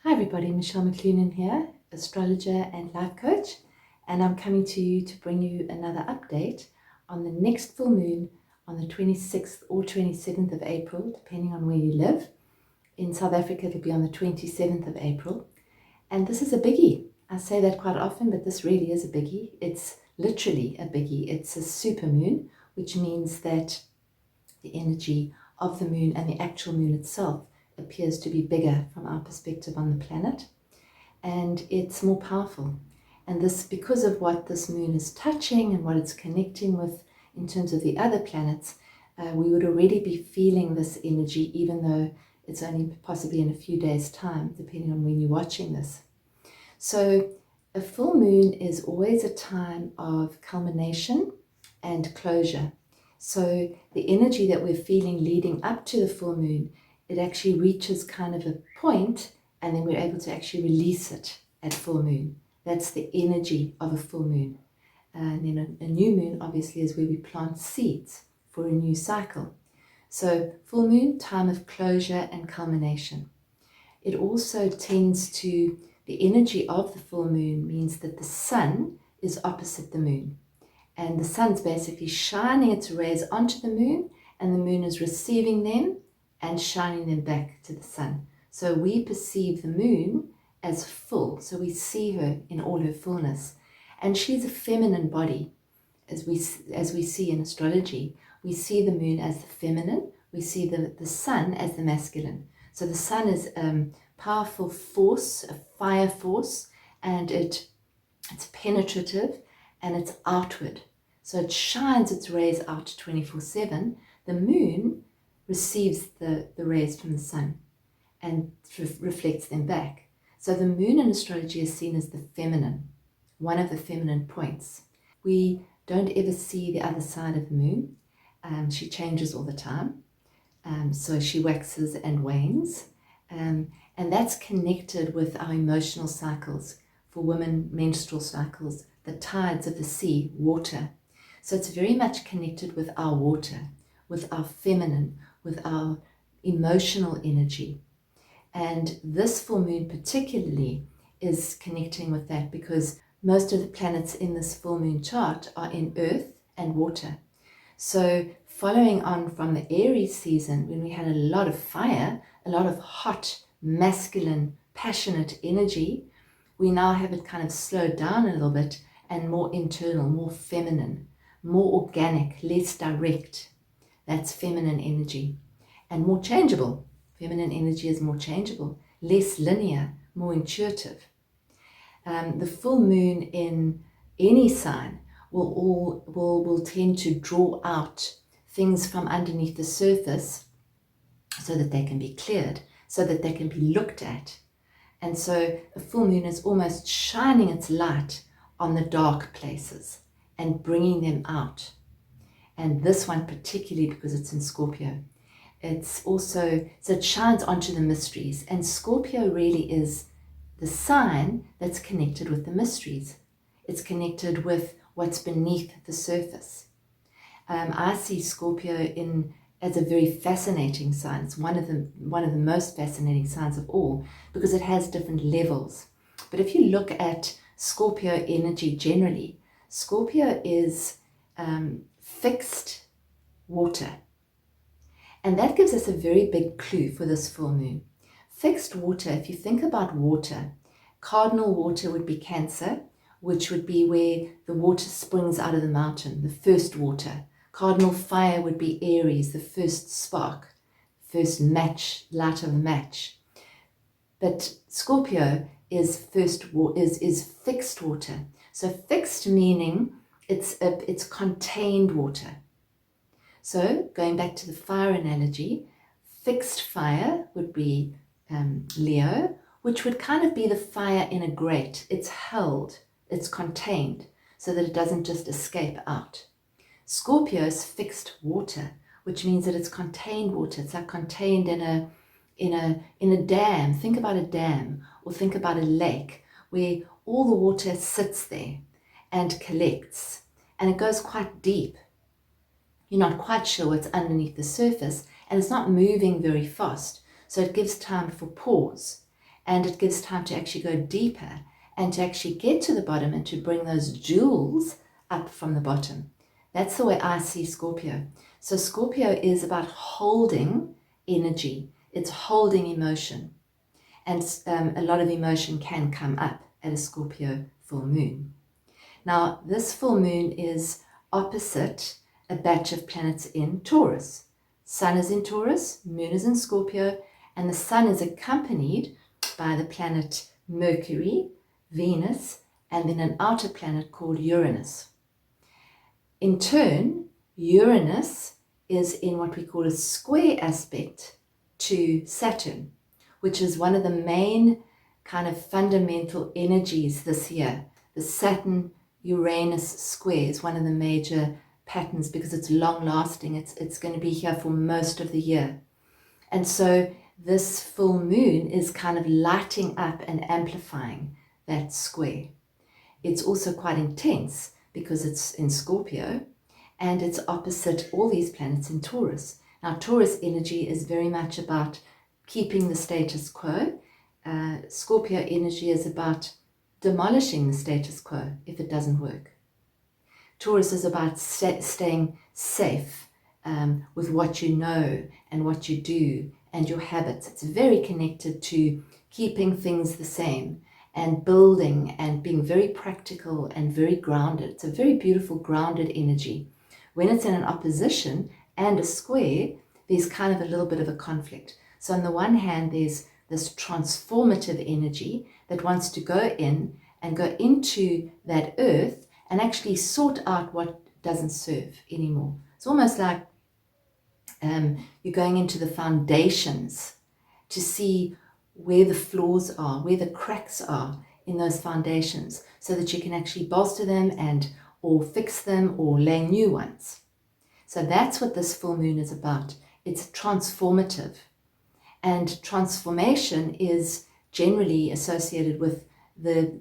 Hi everybody, Michelle McClunan here, astrologer and life coach, and I'm coming to you to bring you another update on the next full moon on the 26th or 27th of April, depending on where you live. In South Africa, it'll be on the 27th of April, and this is a biggie. I say that quite often, but this really is a biggie. It's literally a biggie. It's a super moon, which means that the energy of the moon and the actual moon itself appears to be bigger from our perspective on the planet, and it's more powerful. And this, because of what this moon is touching and what it's connecting with in terms of the other planets, we would already be feeling this energy, even though it's only possibly in a few days' time, depending on when you're watching this. So a full moon is always a time of culmination and closure. So the energy that we're feeling leading up to the full moon, it actually reaches kind of a point, and then we're able to actually release it at full moon. That's the energy of a full moon. And then a new moon obviously is where we plant seeds for a new cycle. So full moon, time of closure and culmination. It also tends to, the energy of the full moon means that the sun is opposite the moon. And the sun's basically shining its rays onto the moon, and the moon is receiving them and shining them back to the sun. So we perceive the moon as full. So we see her in all her fullness. And she's a feminine body. As we see in astrology, we see the moon as the feminine. We see the sun as the masculine. So the sun is a powerful force, a fire force, and it's penetrative and it's outward. So it shines its rays out 24/7. The moon receives the rays from the sun and reflects them back. So the moon in astrology is seen as the feminine, one of the feminine points. We don't ever see the other side of the moon. She changes all the time. So she waxes and wanes. And that's connected with our emotional cycles. For women, menstrual cycles, the tides of the sea, water. So it's very much connected with our water, with our feminine, with our emotional energy. And this full moon particularly is connecting with that, because most of the planets in this full moon chart are in earth and water. So following on from the Aries season, when we had a lot of fire, a lot of hot, masculine, passionate energy, we now have it kind of slowed down a little bit and more internal, more feminine, more organic, less direct. That's feminine energy. And more changeable. Feminine energy is more changeable, less linear, more intuitive. The full moon in any sign will tend to draw out things from underneath the surface so that they can be cleared, so that they can be looked at. And so a full moon is almost shining its light on the dark places and bringing them out. And this one particularly because it's in Scorpio. It's also, so it shines onto the mysteries. And Scorpio really is the sign that's connected with the mysteries. It's connected with what's beneath the surface. I see Scorpio as a very fascinating sign. It's one of the most fascinating signs of all, because it has different levels. But if you look at Scorpio energy generally, Scorpio is fixed water. And that gives us a very big clue for this full moon. Fixed water, if you think about water, cardinal water would be Cancer, which would be where the water springs out of the mountain, the first water. Cardinal fire would be Aries, the first spark, first match, light of the match. But Scorpio is fixed water. So fixed meaning it's contained water. So going back to the fire analogy, fixed fire would be Leo, which would kind of be the fire in a grate. It's held, it's contained, so that it doesn't just escape out. Scorpio is fixed water, which means that it's contained water. It's like contained in a dam. Think about a dam, or think about a lake where all the water sits there and collects, and it goes quite deep. You're not quite sure what's underneath the surface, and it's not moving very fast, so it gives time for pause. and it gives time to actually go deeper and to actually get to the bottom and to bring those jewels up from the bottom. That's the way I see Scorpio. So Scorpio is about holding energy. It's holding emotion. And a lot of emotion can come up at a Scorpio full moon. Now, this full moon is opposite a batch of planets in Taurus. Sun is in Taurus, moon is in Scorpio, and the sun is accompanied by the planet Mercury, Venus, and then an outer planet called Uranus. In turn, Uranus is in what we call a square aspect to Saturn, which is one of the main kind of fundamental energies this year. The Saturn-Uranus square is one of the major patterns because it's long lasting. It's going to be here for most of the year. And so this full moon is kind of lighting up and amplifying that square. It's also quite intense because it's in Scorpio and it's opposite all these planets in Taurus. Now, Taurus energy is very much about keeping the status quo. Scorpio energy is about demolishing the status quo if it doesn't work. Taurus is about staying safe with what you know and what you do and your habits. It's very connected to keeping things the same and building and being very practical and very grounded. It's a very beautiful grounded energy. When it's in an opposition and a square, there's kind of a little bit of a conflict. So on the one hand, there's this transformative energy that wants to go in and go into that earth and actually sort out what doesn't serve anymore. It's almost like you're going into the foundations to see where the flaws are, where the cracks are in those foundations, so that you can actually bolster them and or fix them or lay new ones. So that's what this full moon is about. It's transformative. And transformation is generally associated with the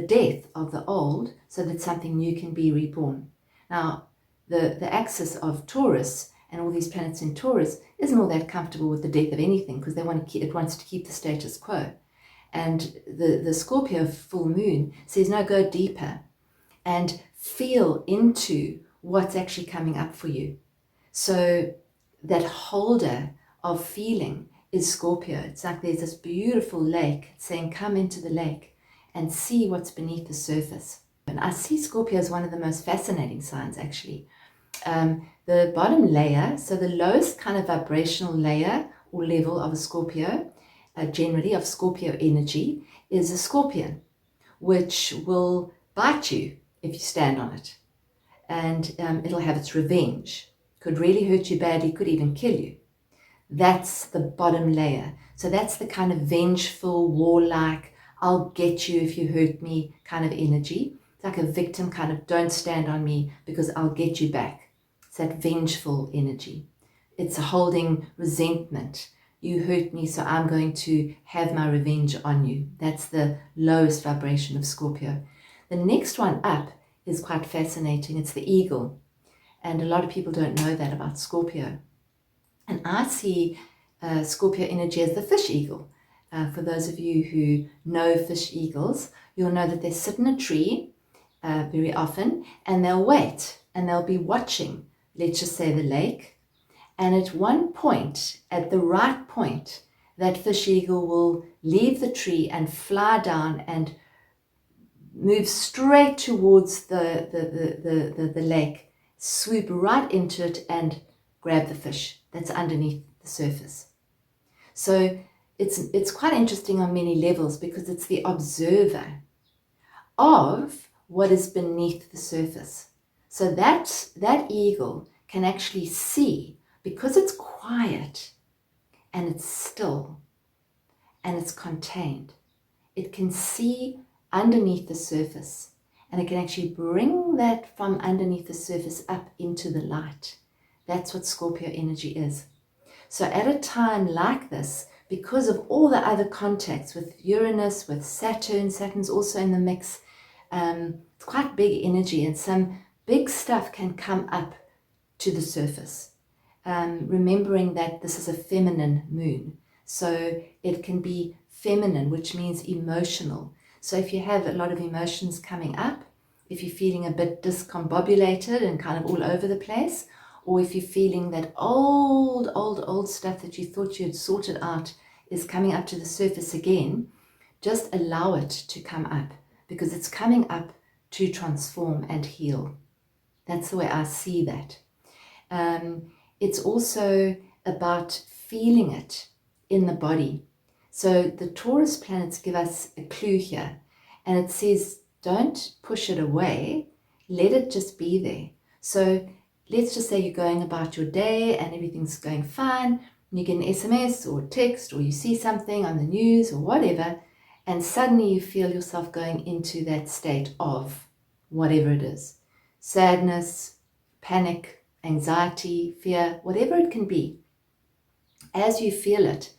death of the old so that something new can be reborn. Now, the axis of Taurus and all these planets in Taurus isn't all that comfortable with the death of anything because it wants to keep the status quo. And the Scorpio full moon says, no, go deeper and feel into what's actually coming up for you. So that holder of feeling is Scorpio. It's like there's this beautiful lake saying, come into the lake and see what's beneath the surface. And I see Scorpio as one of the most fascinating signs, actually. The bottom layer, so the lowest kind of vibrational layer or level of a Scorpio, generally of Scorpio energy, is a scorpion, which will bite you if you stand on it. And it'll have its revenge. Could really hurt you badly, could even kill you. That's the bottom layer. So that's the kind of vengeful, warlike, I'll get you if you hurt me kind of energy. It's like a victim kind of, don't stand on me because I'll get you back. It's that vengeful energy. It's holding resentment. You hurt me, so I'm going to have my revenge on you. That's the lowest vibration of Scorpio. The next one up is quite fascinating. It's the eagle. And a lot of people don't know that about Scorpio. And I see Scorpio energy as the fish eagle. For those of you who know fish eagles, you'll know that they sit in a tree very often and they'll wait and they'll be watching, let's just say the lake. And at one point, at the right point, that fish eagle will leave the tree and fly down and move straight towards the lake, swoop right into it and grab the fish that's underneath the surface. So it's quite interesting on many levels because it's the observer of what is beneath the surface. So that eagle can actually see, because it's quiet and it's still and it's contained, it can see underneath the surface and it can actually bring that from underneath the surface up into the light. That's what Scorpio energy is. So at a time like this, because of all the other contacts with Uranus, with Saturn's also in the mix, it's quite big energy and some big stuff can come up to the surface. Remembering that this is a feminine moon, so it can be feminine, which means emotional. So if you have a lot of emotions coming up, if you're feeling a bit discombobulated and kind of all over the place, or if you're feeling that old stuff that you thought you had sorted out is coming up to the surface again, just allow it to come up, because it's coming up to transform and heal. That's the way I see that. It's also about feeling it in the body. So the Taurus planets give us a clue here, and it says, don't push it away, let it just be there. So let's just say you're going about your day and everything's going fine, and you get an SMS or a text, or you see something on the news or whatever, and suddenly you feel yourself going into that state of whatever it is. Sadness, panic, anxiety, fear, whatever it can be. As you feel it,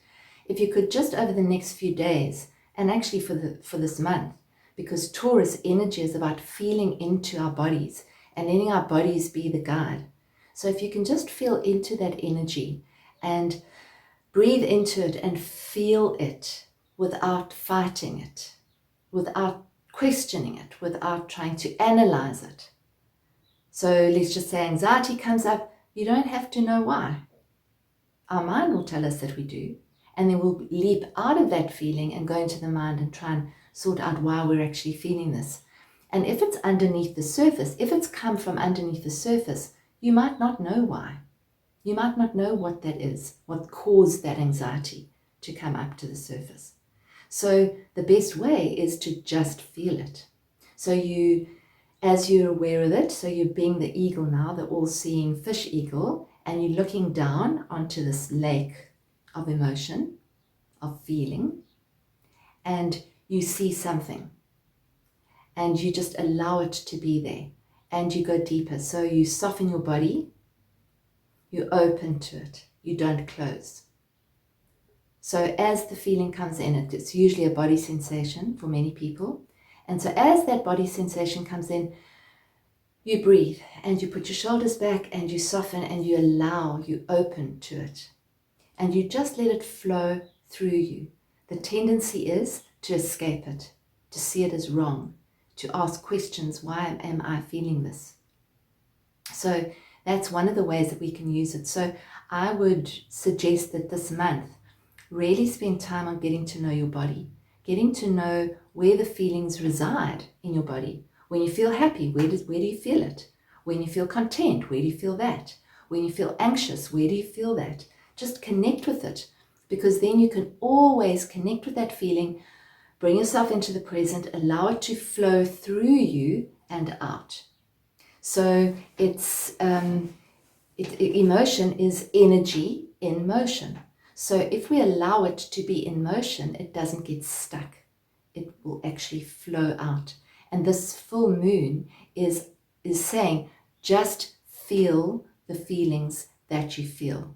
if you could just over the next few days, and actually for this month, because Taurus energy is about feeling into our bodies and letting our bodies be the guide. So if you can just feel into that energy and breathe into it and feel it without fighting it, without questioning it, without trying to analyze it. So let's just say anxiety comes up, you don't have to know why. Our mind will tell us that we do, and then we'll leap out of that feeling and go into the mind and try and sort out why we're actually feeling this. And if it's underneath the surface, if it's come from underneath the surface, you might not know why. You might not know what that is, what caused that anxiety to come up to the surface. So the best way is to just feel it. So as you're aware of it, so you're being the eagle now, the all-seeing fish eagle, and you're looking down onto this lake of emotion, of feeling, and you see something, and you just allow it to be there, and you go deeper. So you soften your body, you open to it, you don't close. So as the feeling comes in, it's usually a body sensation for many people, and so as that body sensation comes in, you breathe and you put your shoulders back and you soften and you allow, you open to it, and you just let it flow through you. The tendency is to escape it, to see it as wrong, to ask questions, why am I feeling this? So that's one of the ways that we can use it. So I would suggest that this month, really spend time on getting to know your body, getting to know where the feelings reside in your body. When you feel happy, where do you feel it? When you feel content, where do you feel that? When you feel anxious, where do you feel that? Just connect with it, because then you can always connect with that feeling, bring yourself into the present, allow it to flow through you and out. So emotion is energy in motion. So if we allow it to be in motion, it doesn't get stuck. It will actually flow out. And this full moon is saying, just feel the feelings that you feel.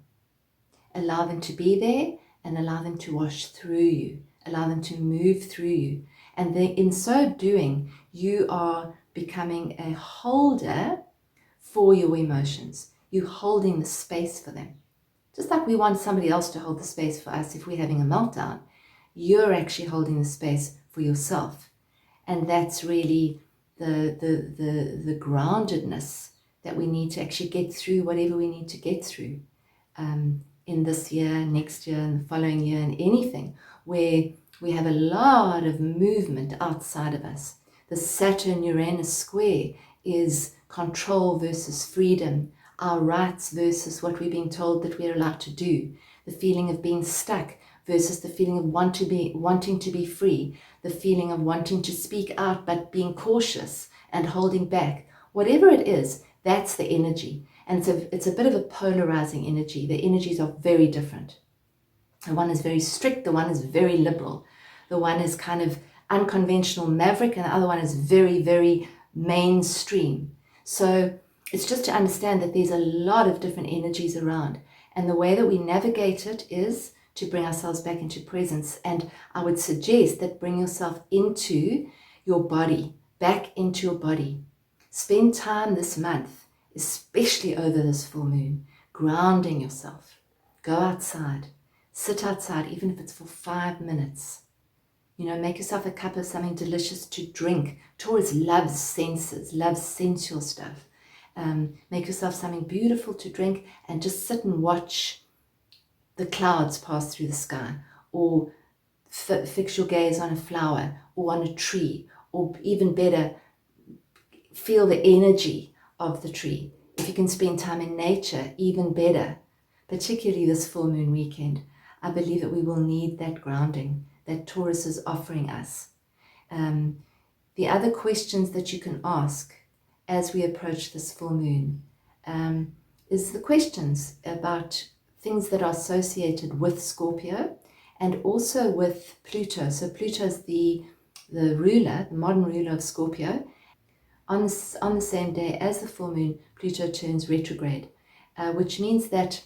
Allow them to be there and allow them to wash through you. Allow them to move through you. And then in so doing, you are becoming a holder for your emotions. You're holding the space for them. Just like we want somebody else to hold the space for us if we're having a meltdown, you're actually holding the space for yourself. And that's really the groundedness that we need to actually get through whatever we need to get through in this year, next year, and the following year, and anything where we have a lot of movement outside of us. The Saturn-Uranus square is control versus freedom, our rights versus what we're being told that we're allowed to do, the feeling of being stuck versus the feeling of wanting to be free, the feeling of wanting to speak out but being cautious and holding back. Whatever it is, that's the energy. And it's a bit of a polarizing energy. The energies are very different. The one is very strict, the one is very liberal. The one is kind of unconventional maverick, and the other one is very, very mainstream. So it's just to understand that there's a lot of different energies around. And the way that we navigate it is to bring ourselves back into presence. And I would suggest that bring yourself into your body, back into your body. Spend time this month, especially over this full moon, grounding yourself. Go outside, sit outside, even if it's for 5 minutes. Make yourself a cup of something delicious to drink. Taurus loves senses, loves sensual stuff. Make yourself something beautiful to drink and just sit and watch the clouds pass through the sky, or fix your gaze on a flower or on a tree, or even better, feel the energy of the tree. If you can spend time in nature, even better, particularly this full moon weekend. I believe that we will need that grounding that Taurus is offering us. The other questions that you can ask as we approach this full moon is the questions about things that are associated with Scorpio and also with Pluto. So Pluto is the ruler, the modern ruler of Scorpio. On the same day as the full moon, Pluto turns retrograde, which means that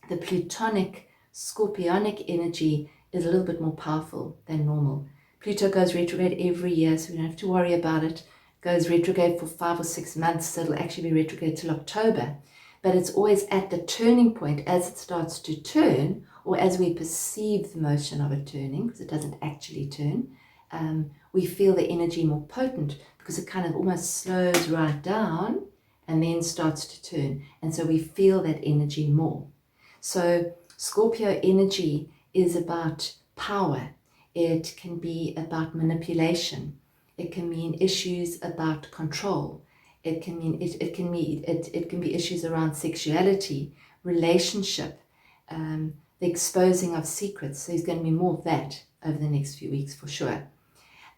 the Plutonic Scorpionic energy is a little bit more powerful than normal. Pluto goes retrograde every year, so we don't have to worry about it. Goes retrograde for 5 or 6 months, so it'll actually be retrograde till October. But it's always at the turning point as it starts to turn, or as we perceive the motion of it turning, because it doesn't actually turn. We feel the energy more potent because it kind of almost slows right down and then starts to turn. And so we feel that energy more. So Scorpio energy is about power. It can be about manipulation. It can mean issues about control. It can be issues around sexuality, relationship, the exposing of secrets. So there's going to be more of that over the next few weeks for sure.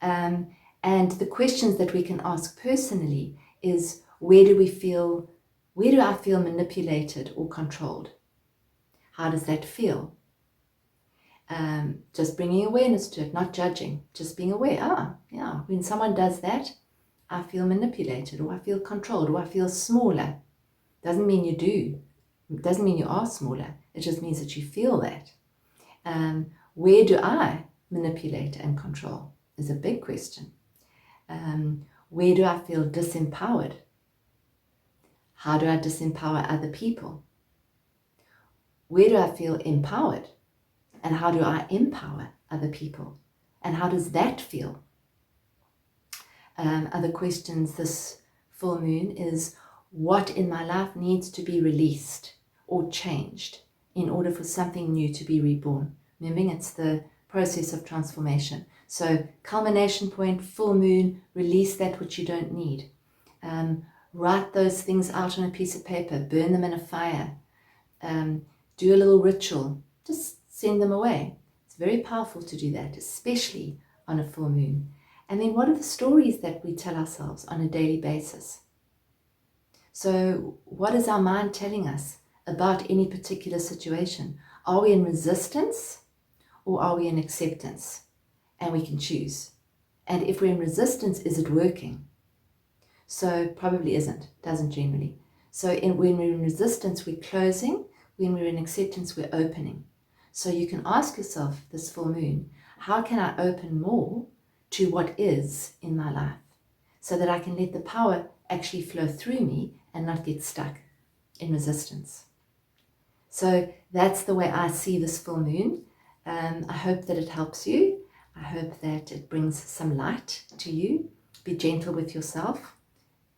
And the questions that we can ask personally is, where do I feel manipulated or controlled? How does that feel? Just bringing awareness to it, not judging, just being aware. Yeah, when someone does that, I feel manipulated, or I feel controlled, or I feel smaller. Doesn't mean you do. It doesn't mean you are smaller. It just means that you feel that. Where do I manipulate and control is a big question. Where do I feel disempowered? How do I disempower other people? Where do I feel empowered? And how do I empower other people? And how does that feel? Other questions this full moon is, what in my life needs to be released or changed in order for something new to be reborn? Remembering it's the process of transformation. So culmination point, full moon, release that which you don't need. Write those things out on a piece of paper, burn them in a fire, do a little ritual, just send them away. It's very powerful to do that, especially on a full moon. And then what are the stories that we tell ourselves on a daily basis? So what is our mind telling us about any particular situation? Are we in resistance or are we in acceptance? And we can choose. And if we're in resistance, is it working? So probably isn't, doesn't generally. So when we're in resistance, we're closing. When we're in acceptance, we're opening. So you can ask yourself this full moon, how can I open more to what is in my life so that I can let the power actually flow through me and not get stuck in resistance? So that's the way I see this full moon. I hope that it helps you. I hope that it brings some light to you. Be gentle with yourself.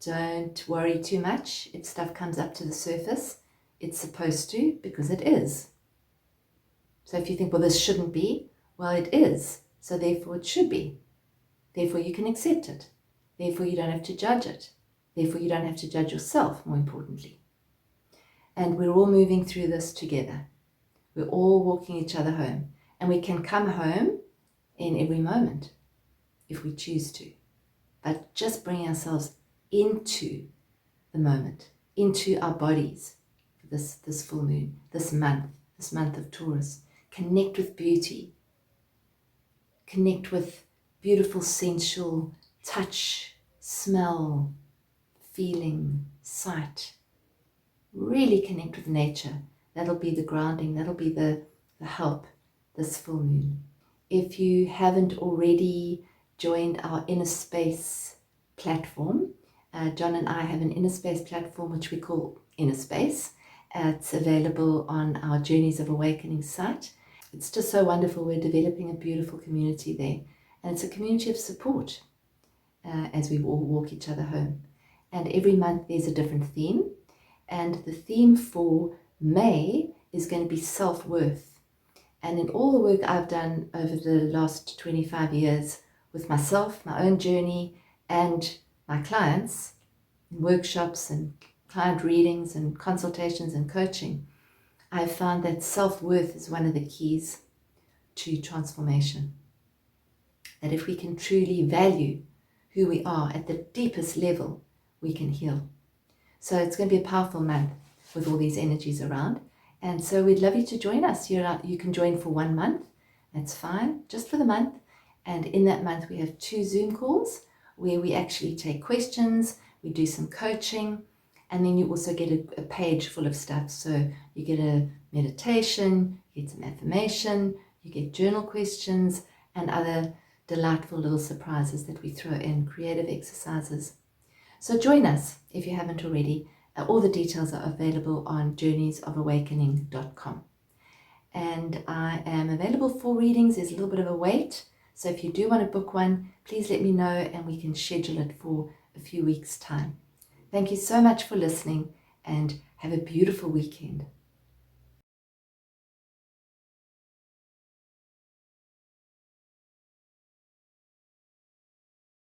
Don't worry too much if stuff comes up to the surface. It's supposed to, because it is. So if you think, well, this shouldn't be, well, it is. So therefore it should be. Therefore you can accept it. Therefore you don't have to judge it. Therefore you don't have to judge yourself, more importantly. And we're all moving through this together. We're all walking each other home. And we can come home in every moment if we choose to. But just bring ourselves into the moment, into our bodies for this full moon, this month of Taurus. Connect with beauty. Connect with beautiful sensual touch, smell, feeling, sight. Really connect with nature. That'll be the grounding, that'll be the help this full moon. If you haven't already joined our INNERSPACE platform, John and I have an INNERSPACE platform which we call INNERSPACE. It's available on our Journeys of Awakening site. It's just so wonderful. We're developing a beautiful community there. And it's a community of support as we all walk each other home. And every month there's a different theme. And the theme for May is going to be self-worth. And in all the work I've done over the last 25 years with myself, my own journey, and my clients, in workshops and client readings and consultations and coaching, I've found that self-worth is one of the keys to transformation. That if we can truly value who we are at the deepest level, we can heal. So it's going to be a powerful month with all these energies around. And so we'd love you to join us. You can join for 1 month. That's fine, just for the month. And in that month, we have 2 Zoom calls where we actually take questions, we do some coaching, and then you also get a page full of stuff. So you get a meditation, you get some affirmation, you get journal questions, and other delightful little surprises that we throw in, creative exercises. So join us if you haven't already. All the details are available on journeysofawakening.com. And I am available for readings. There's a little bit of a wait. So if you do want to book one, please let me know and we can schedule it for a few weeks' time. Thank you so much for listening and have a beautiful weekend.